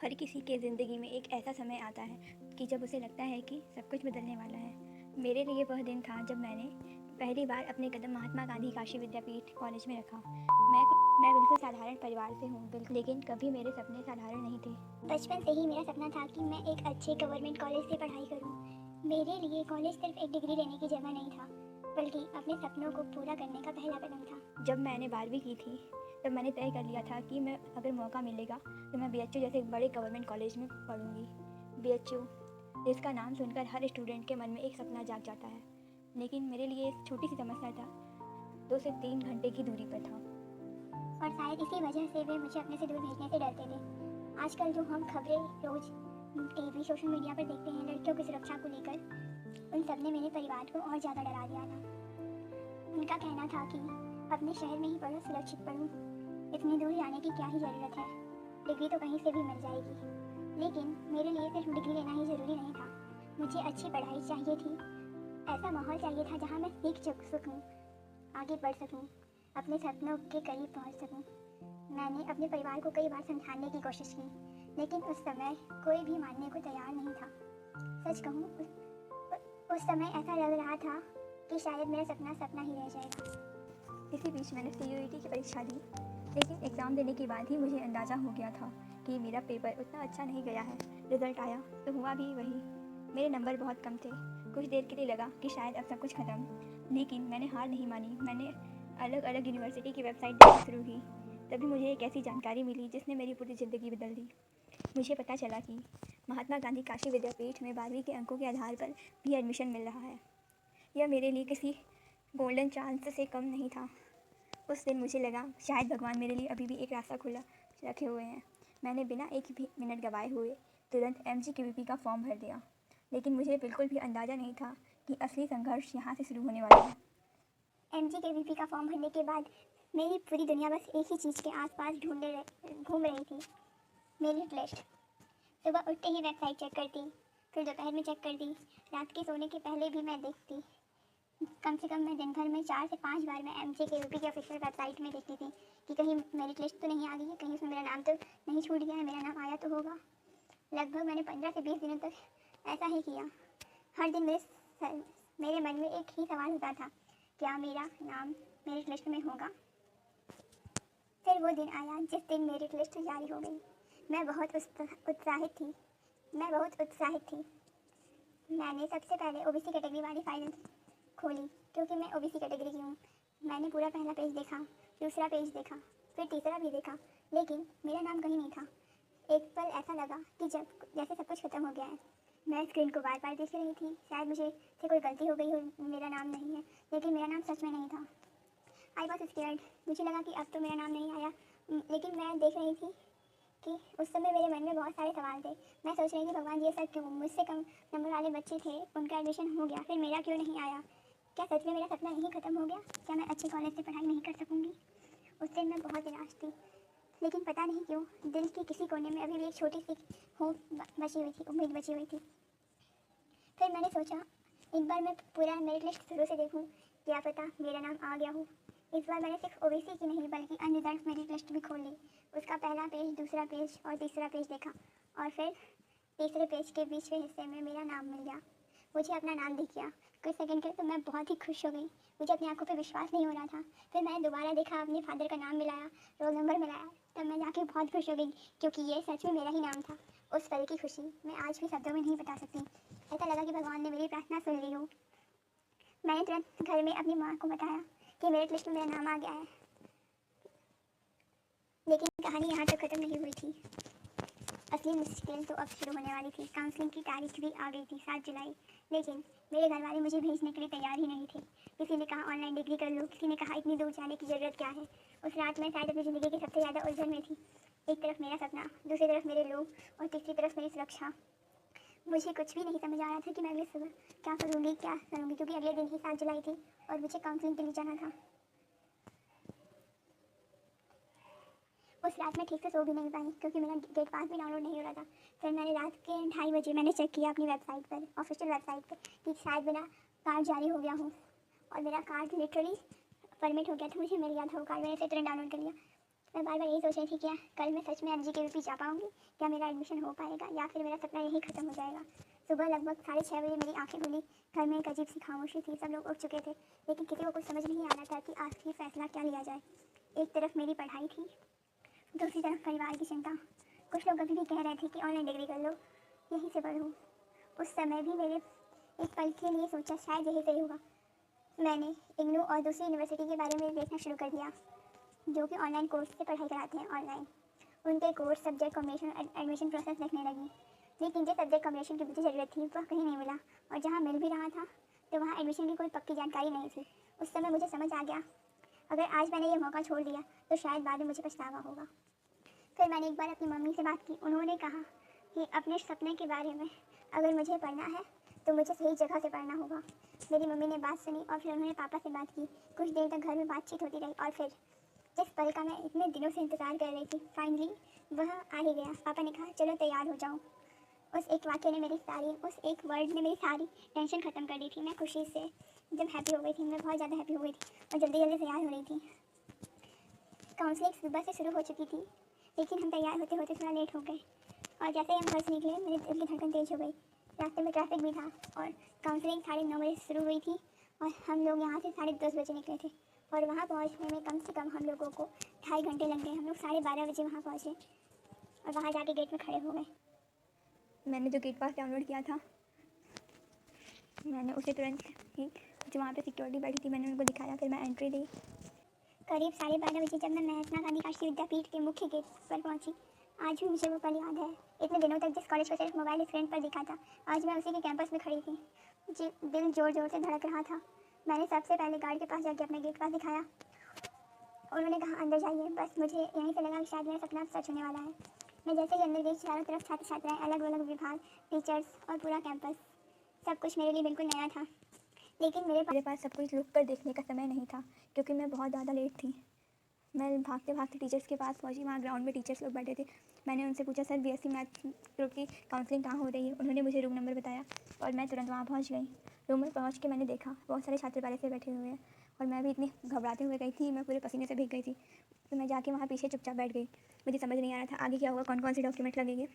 हर किसी के ज़िंदगी में एक ऐसा समय आता है कि जब उसे लगता है कि सब कुछ बदलने वाला है। मेरे लिए वह दिन था जब मैंने पहली बार अपने कदम महात्मा गांधी काशी विद्यापीठ कॉलेज में रखा। मैं बिल्कुल साधारण परिवार से हूँ, लेकिन कभी मेरे सपने साधारण नहीं थे। बचपन से ही मेरा सपना था कि मैं एक अच्छे गवर्नमेंट कॉलेज से पढ़ाई करूं। मेरे लिए कॉलेज सिर्फ एक डिग्री लेने की जगह नहीं था, बल्कि अपने सपनों को पूरा करने का पहला कदम था। जब मैंने 12वीं की थी तब मैंने तय कर लिया था कि मैं अगर मौका मिलेगा तो मैं BHU जैसे एक बड़े गवर्नमेंट कॉलेज में पढ़ूंगी। BHU जिसका नाम सुनकर हर स्टूडेंट के मन में एक सपना जाग जाता है, लेकिन मेरे लिए एक छोटी सी समस्या था, 2 से 3 घंटे की दूरी पर था। और शायद इसी वजह से वे मुझे अपने से दूर भेजने से डरते थे। आजकल जो हम खबरें रोज टीवी सोशल मीडिया पर देखते हैं लड़कियों की सुरक्षा को लेकर, उन सब ने मेरे परिवार को और ज़्यादा डरा दिया था। उनका कहना था कि अपने शहर में ही पढ़ो, सुरक्षित पढ़ो, इतनी दूर जाने की क्या ही ज़रूरत है, डिग्री तो कहीं से भी मिल जाएगी। लेकिन मेरे लिए सिर्फ डिग्री लेना ही ज़रूरी नहीं था, मुझे अच्छी पढ़ाई चाहिए थी। ऐसा माहौल चाहिए था जहाँ मैं सीख सकूँ, आगे बढ़ सकूँ, अपने सपनों के करीब पहुँच सकूँ। मैंने अपने परिवार को कई बार समझाने की कोशिश की, लेकिन उस समय कोई भी मानने को तैयार नहीं था। सच कहूँ, उस समय ऐसा लग रहा था कि शायद मेरा सपना सपना ही रह जाएगा। इसी बीच मैंने CUET की परीक्षा दी, लेकिन एग्ज़ाम देने के बाद ही मुझे अंदाज़ा हो गया था कि मेरा पेपर उतना अच्छा नहीं गया है। रिज़ल्ट आया तो हुआ भी वही, मेरे नंबर बहुत कम थे। कुछ देर के लिए लगा कि शायद अब सब कुछ ख़त्म, लेकिन मैंने हार नहीं मानी। मैंने अलग अलग यूनिवर्सिटी की वेबसाइट देखना शुरू की। तभी मुझे एक ऐसी जानकारी मिली जिसने मेरी पूरी ज़िंदगी बदल दी। मुझे पता चला कि महात्मा गांधी काशी विद्यापीठ में 12वीं के अंकों के आधार पर भी एडमिशन मिल रहा है। यह मेरे लिए किसी गोल्डन चांस से कम नहीं था। उस दिन मुझे लगा शायद भगवान मेरे लिए अभी भी एक रास्ता खुला रखे हुए हैं। मैंने बिना एक भी मिनट गवाए हुए तुरंत MGKVP का फॉर्म भर दिया, लेकिन मुझे बिल्कुल भी अंदाज़ा नहीं था कि असली संघर्ष यहाँ से शुरू होने वाला है। MGKVP का फॉर्म भरने के बाद मेरी पूरी दुनिया बस एक ही चीज़ के आसपास घूम रही थी, मेरिट लिस्ट। सुबह उठते ही वेबसाइट चेक करती, फिर दोपहर में चेक करती, रात के सोने के पहले भी मैं देखती। कम से कम मैं दिन भर में 4 से 5 बार मैं MGKVP की ऑफिशियल वेबसाइट में देखती थी कि कहीं मेरिट लिस्ट तो नहीं आ गई है, कहीं उसमें मेरा नाम तो नहीं छूट गया है, मेरा नाम आया तो होगा। लगभग मैंने 15 से 20 दिनों तक ऐसा ही किया। हर दिन मेरे मन में एक ही सवाल होता था, क्या मेरा नाम मेरिट लिस्ट में होगा। फिर वो दिन आया जिस दिन मेरिट लिस्ट जारी हो गई। मैं बहुत उत्साहित थी। मैंने सबसे पहले OBC कैटेगरी वाली फाइल खोली, क्योंकि मैं OBC कैटेगरी की हूँ। मैंने पूरा पहला पेज देखा, दूसरा पेज देखा, फिर तीसरा भी देखा, लेकिन मेरा नाम कहीं नहीं था। एक पल ऐसा लगा कि जैसे सब कुछ खत्म हो गया है। मैं स्क्रीन को बार बार देख रही थी, शायद मुझे से कोई गलती हो गई हो, मेरा नाम नहीं है, लेकिन मेरा नाम सच में नहीं था। I was scared. मुझे लगा कि अब तो मेरा नाम नहीं आया, लेकिन मैं देख रही थी कि उस समय मेरे मन में बहुत सारे सवाल थे। मैं सोच रही थी, भगवान ये सब क्यों, मुझसे कम नंबर वाले बच्चे थे, उनका एडमिशन हो गया, फिर मेरा क्यों नहीं आया। क्या सच में मेरा सपना नहीं खत्म हो गया? क्या मैं अच्छे कॉलेज से पढ़ाई नहीं कर सकूँगी? उस दिन मैं बहुत निराश थी, लेकिन पता नहीं क्यों दिल के किसी कोने में अभी भी एक छोटी सी उम्मीद बची हुई थी। फिर मैंने सोचा, एक बार मैं पूरा मेरिट लिस्ट शुरू से देखूं, क्या पता मेरा नाम आ गया हो। इस बार मैंने सिर्फ OBC की नहीं बल्कि अनरिजर्व मेरिट लिस्ट भी खोल ली। उसका पहला पेज, दूसरा पेज और तीसरा पेज देखा, और फिर तीसरे पेज के बीच के हिस्से में मेरा नाम मिल गया। मुझे अपना नाम दिख गया। कुछ सेकंड के लिए तो मैं बहुत ही खुश हो गई। मुझे अपनी आंखों पे विश्वास नहीं हो रहा था। फिर मैंने दोबारा देखा, अपने फादर का नाम मिलाया, रोल नंबर मिलाया, तब मैं जाके बहुत खुश हो गई, क्योंकि ये सच में मेरा ही नाम था। उस पल की खुशी मैं आज भी शब्दों में नहीं बता सकती। ऐसा लगा कि भगवान ने मेरी प्रार्थना सुन ली हो। मैंने तुरंत घर में अपनी माँ को बताया कि मेरिट लिस्ट में मेरा नाम आ गया है। लेकिन कहानी यहाँ तक खत्म नहीं हुई थी। असली मुश्किल तो अब शुरू होने वाली थी। काउंसलिंग की तारीख भी आ गई थी, 7 जुलाई। लेकिन मेरे घर वाले मुझे भेजने के लिए तैयार ही नहीं थे। किसी ने कहा ऑनलाइन डिग्री कर लो, किसी ने कहा इतनी दूर जाने की ज़रूरत क्या है। उस रात मैं शायद अपनी ज़िंदगी की सबसे ज़्यादा उलझन में थी। एक तरफ मेरा सपना, दूसरी तरफ मेरे लोग, और तीसरी तरफ मेरी सुरक्षा। मुझे कुछ भी नहीं समझ आ रहा था कि मैं अगले सुबह क्या करूँगी, क्योंकि अगले दिन ही 7 जुलाई थी और मुझे काउंसलिंग के लिए जाना था। उस रात मैं ठीक से सो भी नहीं पाई, क्योंकि मेरा गेट पास भी डाउनलोड नहीं हो रहा था। फिर मैंने रात के 2:30 बजे मैंने चेक किया अपनी वेबसाइट पर, ऑफिशियल वेबसाइट पर, कि शायद मेरा कार्ड जारी हो गया हो। और मेरा कार्ड लिटरली परमिट हो गया था, मुझे मिल गया था वो कार्ड। मैंने फिर तुरंत डाउनलोड कर लिया। मैं बार बार यही सोच रही थी क्या कल मैं सच में NJKVP जा पाऊँगी, क्या मेरा एडमिशन हो पाएगा या फिर मेरा सपना यही ख़त्म हो जाएगा। सुबह लगभग 6:30 बजे मेरी आंखें खुली। घर में एक अजीब सी खामोशी थी, सब लोग उठ चुके थे, लेकिन किसी को कुछ समझ नहीं आ रहा था कि आखिर फैसला क्या लिया जाए। एक तरफ मेरी पढ़ाई थी, दूसरी तरफ परिवार की चिंता। कुछ लोग अभी भी कह रहे थे कि ऑनलाइन डिग्री कर लो, यहीं से पढ़ूँ। उस समय भी मैंने एक पल के लिए सोचा शायद यही सही होगा। मैंने इग्नू और दूसरी यूनिवर्सिटी के बारे में देखना शुरू कर दिया, जो कि ऑनलाइन कोर्स से पढ़ाई कराते हैं ऑनलाइन। उनके कोर्स, सब्जेक्ट कॉम्बिनेशन और एडमिशन प्रोसेस देखने लगी, लेकिन जिस सब्जेक्ट कॉम्बिनेशन की मुझे ज़रूरत थी वह कहीं नहीं मिला, और जहाँ मिल भी रहा था तो वहाँ एडमिशन की कोई पक्की जानकारी नहीं थी। उस समय मुझे समझ आ गया, अगर आज मैंने ये मौका छोड़ दिया तो शायद बाद में मुझे पछतावा होगा। फिर मैंने एक बार अपनी मम्मी से बात की। उन्होंने कहा कि अपने सपने के बारे में अगर मुझे पढ़ना है तो मुझे सही जगह से पढ़ना होगा। मेरी मम्मी ने बात सुनी और फिर उन्होंने पापा से बात की। कुछ देर तक घर में बातचीत होती रही और फिर जिस पल का मैं इतने दिनों से इंतज़ार कर रही थी, फाइनली वह आ ही गया। पापा ने कहा चलो तैयार हो जाओ। उस एक वाक्य ने उस एक वर्ड ने मेरी सारी टेंशन ख़त्म कर दी थी। मैं खुशी से एकदम हैप्पी हो गई थी, मैं बहुत ज़्यादा हैप्पी हो गई थी और जल्दी जल्दी तैयार हो रही थी। काउंसलिंग सुबह से शुरू हो चुकी थी, लेकिन हम तैयार होते होते थोड़ा लेट हो गए, और जैसे ही हम घर से निकले मेरे दिल की धड़कन तेज़ हो गई। रास्ते में ट्रैफिक भी था और काउंसलिंग 9:30 बजे शुरू हुई थी और हम लोग यहाँ से 10:30 बजे निकले थे, और वहाँ पहुँचने में कम से कम हम लोगों को 2.5 घंटे लग गए। हम लोग 12:30 बजे वहाँ पहुँचे और वहाँ जाके गेट में खड़े हो गए। मैंने जो गेट पास डाउनलोड किया था, मैंने उसे तुरंत ही जो वहाँ पे सिक्योरिटी बैठी थी मैंने उनको दिखाया, फिर मैं एंट्री दी। करीब 12:30 बजे जब मैं महात्मा गांधी राष्ट्रीय विद्यापीठ के मुख्य गेट पर पहुंची, आज भी मुझे वो पल याद है। इतने दिनों तक जिस कॉलेज को सिर्फ मोबाइल स्क्रीन पर दिखा था, आज मैं उसी के कैंपस में खड़ी थी। जी, दिल जोर जोर से धड़क रहा था। मैंने सबसे पहले गार्ड के पास जाके अपना गेट पास दिखाया। उन्होंने कहा अंदर जाइए। बस मुझे यहीं से लगा कि शायद मेरा सपना सच होने वाला है। मैं जैसे ही अंदर गई, चारों तरफ छात्र छात्राएँ, अलग अलग विभाग, टीचर्स और पूरा कैंपस, सब कुछ मेरे लिए बिल्कुल नया था। लेकिन मेरे पास सब कुछ रुक कर देखने का समय नहीं था, क्योंकि मैं बहुत ज़्यादा लेट थी। मैं भागते भागते टीचर्स के पास पहुंची। वहाँ ग्राउंड में टीचर्स लोग बैठे थे। मैंने उनसे पूछा सर BSc मैथ ग्रुप की काउंसलिंग कहाँ हो रही है। उन्होंने मुझे रूम नंबर बताया और मैं तुरंत वहाँ पहुँच गई। रूम में पहुँच के मैंने देखा बहुत सारे छात्र पहले से बैठे हुए हैं, और मैं भी इतनी घबराते हुए गई थी, मैं पूरे पसीने से भीग गई थी। तो मैं जाके वहाँ पीछे चुपचाप बैठ गई। मुझे समझ नहीं आ रहा था आगे क्या होगा, कौन कौन से डॉक्यूमेंट लगेंगे।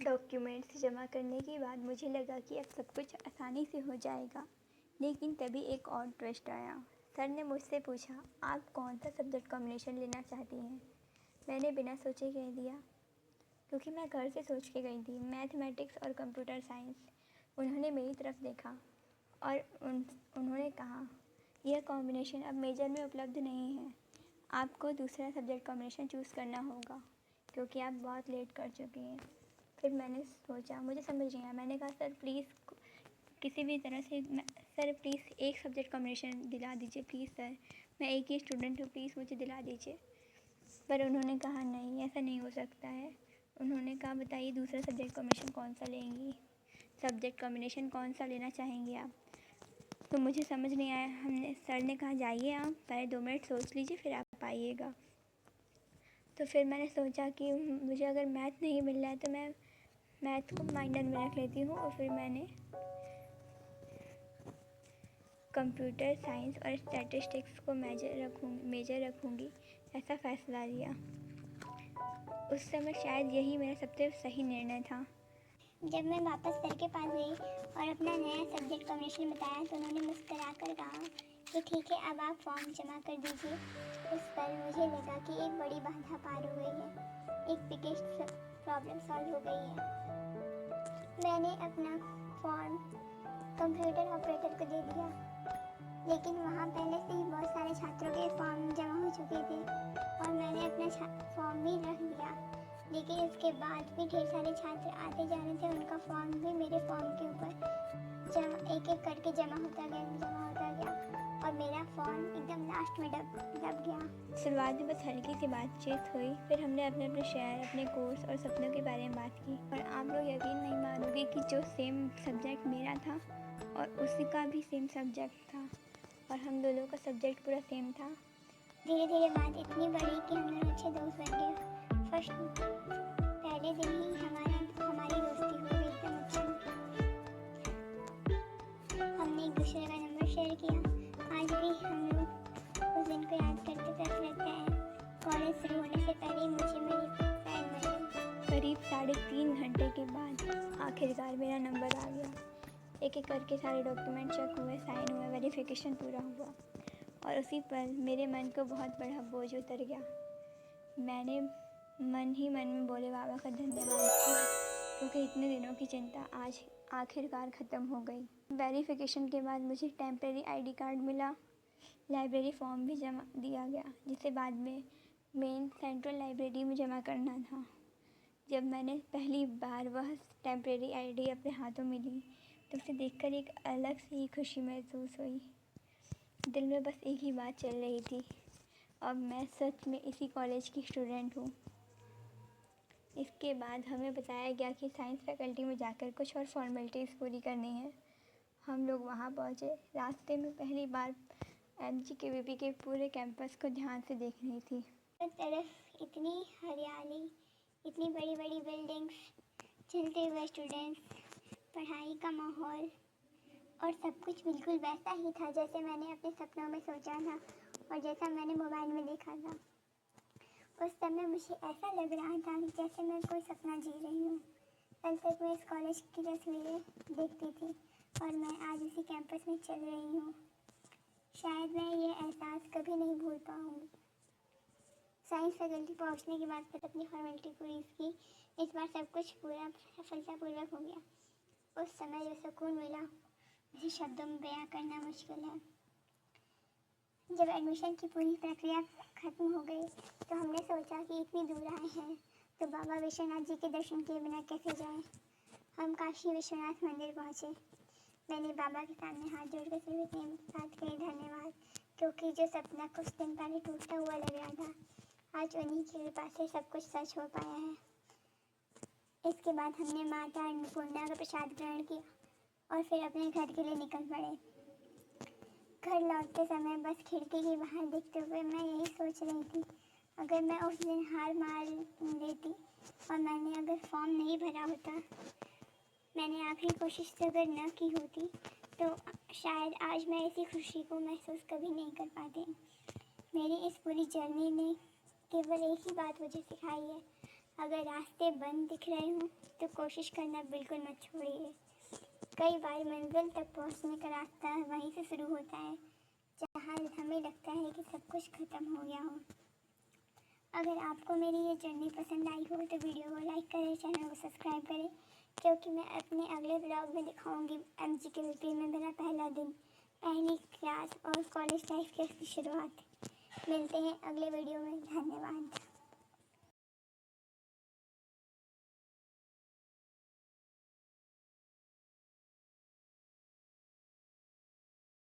डॉक्यूमेंट्स जमा करने के बाद मुझे लगा कि अब सब कुछ आसानी से हो जाएगा, लेकिन तभी एक और ट्विस्ट आया। सर ने मुझसे पूछा आप कौन सा सब्जेक्ट कॉम्बिनेशन लेना चाहती हैं। मैंने बिना सोचे कह दिया, क्योंकि मैं घर से सोच के गई थी, मैथमेटिक्स और कंप्यूटर साइंस। उन्होंने मेरी तरफ देखा और उन्होंने कहा यह कॉम्बिनेशन अब मेजर में उपलब्ध नहीं है, आपको दूसरा सब्जेक्ट कॉम्बिनेशन चूज़ करना होगा, क्योंकि आप बहुत लेट कर चुकी हैं। फिर मैंने सोचा, मुझे समझ नहीं आया। मैंने कहा सर प्लीज़ किसी भी तरह से सर प्लीज़ एक सब्जेक्ट कॉम्बिनेशन दिला दीजिए, प्लीज़ सर, मैं एक ही स्टूडेंट हूँ, प्लीज़ मुझे दिला दीजिए। पर उन्होंने कहा नहीं, ऐसा नहीं हो सकता है। उन्होंने कहा बताइए दूसरा सब्जेक्ट कॉम्बिनेशन कौन सा लेंगी, सब्जेक्ट कॉम्बिनेशन कौन सा लेना चाहेंगे आप। तो मुझे समझ नहीं आया। सर ने कहा जाइए आप पहले 2 मिनट सोच लीजिए फिर आप आइएगा। तो फिर मैंने सोचा कि मुझे अगर मैथ नहीं मिल रहा है तो मैं मैथ को माइनर में रख लेती हूँ, और फिर मैंने कंप्यूटर साइंस और स्टैटिस्टिक्स को मेजर रखूँगी, ऐसा फ़ैसला लिया। उस समय शायद यही मेरा सबसे सही निर्णय था। जब मैं वापस सर के पास गई और अपना नया सब्जेक्ट कॉम्बिनेशन बताया तो उन्होंने मुस्कुरा कर कहा कि ठीक है, अब आप फॉर्म जमा कर दीजिए। उस पल मुझे लगा कि एक बड़ी बाधा पार हो गई है, एक बिगेस्ट प्रॉब्लम सॉल्व हो गई है। मैंने अपना फॉर्म कंप्यूटर ऑपरेटर को दे दिया, लेकिन वहाँ पहले से ही बहुत सारे छात्रों के फॉर्म जमा हो चुके थे और मैंने अपना फॉर्म भी रख दिया। लेकिन उसके बाद भी ढेर सारे छात्र आते जा रहे थे, उनका फॉर्म भी मेरे फॉर्म के ऊपर एक एक करके जमा होता गया और मेरा फॉर्म एकदम लास्ट में दब गया। शुरुआत में बस हल्की सी बातचीत हुई, फिर हमने अपने अपने शहर, अपने कोर्स और सपनों के बारे में बात की। और आप लोग यकीन नहीं मानोगे कि जो सेम सब्जेक्ट मेरा था और उसी का भी सेम सब्जेक्ट था, और हम दोनों का सब्जेक्ट पूरा सेम था। धीरे धीरे बात इतनी बढ़ी कि हम दोनों अच्छे दोस्त बन गए। पहले दिन ही हमारी दोस्ती हो गई एकदम अच्छी। हमने एक दूसरे का नंबर शेयर किया। आज भी हम लोग उस दिन को याद करते रहते हैं। कॉलेज शुरू होने से आखिरकार मेरा नंबर आ गया। एक एक करके सारे डॉक्यूमेंट चेक हुए, साइन हुए, वेरिफिकेशन पूरा हुआ और उसी पल मेरे मन को बहुत बड़ा बोझ उतर गया। मैंने मन ही मन में बोले बाबा का धन्यवाद किया, क्योंकि इतने दिनों की चिंता आज आखिरकार ख़त्म हो गई। वेरिफिकेशन के बाद मुझे टेम्परेरी आईडी कार्ड मिला, लाइब्रेरी फॉर्म भी जमा दिया गया, जिसे बाद में मेन सेंट्रल लाइब्रेरी में जमा करना था। जब मैंने पहली बार वह टेम्परेरी आईडी अपने हाथों में ली तो उसे देखकर एक अलग सी ही खुशी महसूस हुई। दिल में बस एक ही बात चल रही थी, अब मैं सच में इसी कॉलेज की स्टूडेंट हूँ। इसके बाद हमें बताया गया कि साइंस फैकल्टी में जाकर कुछ और फॉर्मेलिटीज़ पूरी करनी है। हम लोग वहाँ पहुँचे। रास्ते में पहली बार MGKVP के पूरे कैंपस को ध्यान से देख रही थी। हर तरफ इतनी हरियाली, इतनी बड़ी बड़ी बिल्डिंग्स, चलते हुए स्टूडेंट्स, पढ़ाई का माहौल और सब कुछ बिल्कुल वैसा ही था जैसे मैंने अपने सपनों में सोचा था और जैसा मैंने मोबाइल में देखा था। उस समय मुझे ऐसा लग रहा था जैसे मैं कोई सपना जी रही हूँ। कल तक मैं इस कॉलेज की तस्वीरें देखती थी और मैं आज इसी कैंपस में चल रही हूँ। शायद मैं ये एहसास कभी नहीं भूल पाऊँगी। साइंस फैकल्टी पहुँचने के बाद फिर अपनी फॉर्मेलिटी पूरी की। इस बार सब कुछ पूरा सफलतापूर्वक हो गया। उस समय जो सुकून मिला मुझे शब्दों में बयां करना मुश्किल है। जब एडमिशन की पूरी प्रक्रिया ख़त्म हो गई तो हमने सोचा कि इतनी दूर आए हैं तो बाबा विश्वनाथ जी के दर्शन किए बिना कैसे जाएं। हम काशी विश्वनाथ मंदिर पहुँचे। मैंने बाबा के सामने हाथ जोड़कर सिर्फ इतनी बात कही, धन्यवाद, क्योंकि जो सपना कुछ दिन पहले टूटा हुआ लग रहा था आज उन्हीं की कृपा से सब कुछ सच हो पाया है। इसके बाद हमने माता अन्नपूर्णा का प्रसाद ग्रहण किया और फिर अपने घर के लिए निकल पड़े। घर लौटते समय बस खिड़की के बाहर देखते हुए मैं यही सोच रही थी, अगर मैं उस दिन हार मान लेती और मैंने अगर फॉर्म नहीं भरा होता, मैंने आखिरी कोशिश से अगर न की होती तो शायद आज मैं इसी खुशी को महसूस कभी नहीं कर पाती। मेरी इस पूरी जर्नी ने केवल एक ही बात मुझे सिखाई है, अगर रास्ते बंद दिख रहे हों तो कोशिश करना बिल्कुल मत छोड़िए। कई बार मंजिल तक पहुंचने का रास्ता वहीं से शुरू होता है जहां हमें लगता है कि सब कुछ ख़त्म हो गया हो। अगर आपको मेरी ये जर्नी पसंद आई हो तो वीडियो को लाइक करें, चैनल को सब्सक्राइब करें, क्योंकि मैं अपने अगले ब्लॉग में दिखाऊंगी MGKVP में मेरा पहला दिन, पहली क्लास और कॉलेज लाइफ की शुरुआत। मिलते हैं अगले वीडियो में। धन्यवाद।